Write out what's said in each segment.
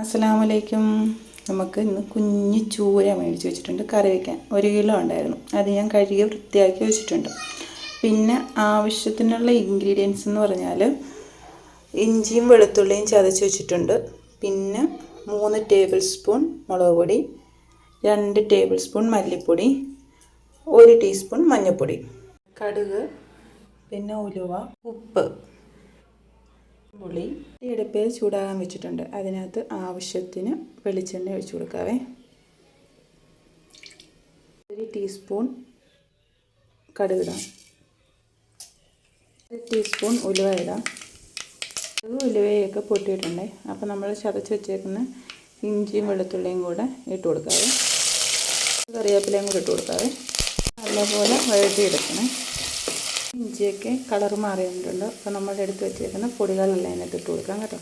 അസ്സലാമലൈക്കും. നമുക്ക് ഇന്ന് കുഞ്ഞ് ചൂര മേടിച്ച് വെച്ചിട്ടുണ്ട് കറി വയ്ക്കാൻ. 1 കിലോ ഉണ്ടായിരുന്നു. അത് ഞാൻ കഴുകി വൃത്തിയാക്കി വെച്ചിട്ടുണ്ട്. പിന്നെ ആവശ്യത്തിനുള്ള ഇൻഗ്രീഡിയൻസ് എന്ന് പറഞ്ഞാൽ ഇഞ്ചിയും വെളുത്തുള്ളിയും ചതച്ച് വെച്ചിട്ടുണ്ട്. പിന്നെ 3 ടേബിൾ സ്പൂൺ മുളക് പൊടി, 2 ടേബിൾ സ്പൂൺ മല്ലിപ്പൊടി, 1 ടീസ്പൂൺ മഞ്ഞൾപ്പൊടി, കടുക്, പിന്നെ ഉലുവ, ഉപ്പ്, പുളി. അടുപ്പിൽ ചൂടാകാൻ വെച്ചിട്ടുണ്ട്. അതിനകത്ത് ആവശ്യത്തിന് വെളിച്ചെണ്ണ ഒഴിച്ചു കൊടുക്കാവേ. 1 ടീസ്പൂൺ കടുക് ഇടാം. 1 ടീസ്പൂൺ ഉലുവ ഇടാം. ഉലുവയൊക്കെ പൊട്ടിയിട്ടുണ്ടേ. അപ്പോൾ നമ്മൾ ചതച്ച് വെച്ചേക്കുന്ന ഇഞ്ചിയും വെളുത്തുള്ളിയും കൂടെ ഇട്ട് കൊടുക്കാവേ. കറിവേപ്പിലയും കൂടെ ഇട്ട് കൊടുക്കാവേ. നല്ലപോലെ വഴറ്റിയെടുക്കണേ. ഇഞ്ചിയൊക്കെ കളർ മാറി വന്നിട്ടുണ്ട്. അപ്പോൾ നമ്മൾ എടുത്ത് വെച്ചേക്കുന്ന പൊടികളെല്ലാം അതിനകത്ത് ഇട്ട് കൊടുക്കാം കേട്ടോ.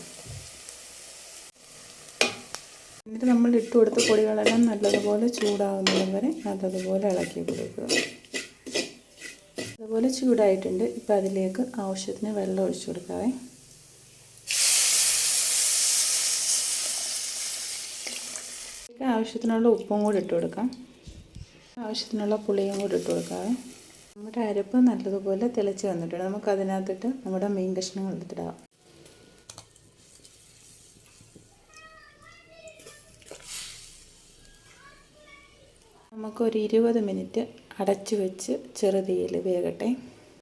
എന്നിട്ട് നമ്മൾ ഇട്ട് കൊടുത്ത പൊടികളെല്ലാം നല്ലതുപോലെ ചൂടാവുന്നത് വരെ നല്ലതുപോലെ ഇളക്കി കൊടുക്കുക. അതുപോലെ ചൂടായിട്ടുണ്ട്. ഇപ്പോൾ അതിലേക്ക് ആവശ്യത്തിന് വെള്ളം ഒഴിച്ചു കൊടുക്കാവേ. ആവശ്യത്തിനുള്ള ഉപ്പും കൂടി ഇട്ട് കൊടുക്കാം. ആവശ്യത്തിനുള്ള പുളിയും കൂടി ഇട്ട് കൊടുക്കാവേ. നമ്മുടെ അരപ്പ് നല്ലതുപോലെ തിളച്ച് വന്നിട്ടുണ്ട്. നമുക്ക് അതിനകത്തിട്ട് നമ്മുടെ മീൻ കഷ്ണങ്ങൾ എടുത്തിടാം. നമുക്കൊരു 20 മിനിറ്റ് അടച്ചു വെച്ച് ചെറുതീയിൽ വേകട്ടെ.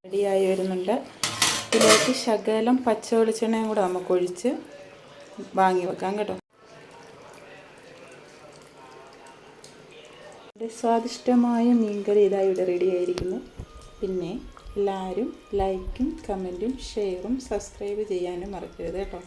റെഡിയായി വരുന്നുണ്ട്. ഇതിലേക്ക് ശകലം പച്ച വെളിച്ചെണ്ണയും കൂടെ നമുക്ക് ഒഴിച്ച് വാങ്ങി വെക്കാം കേട്ടോ. സ്വാദിഷ്ടമായ മീൻകറി ഇതായി ഇവിടെ റെഡി ആയിരിക്കുന്നു. പിന്നെ എല്ലാവരും ലൈക്കും കമൻറ്റും ഷെയറും സബ്സ്ക്രൈബ് ചെയ്യാനും മറക്കരുത് കേട്ടോ.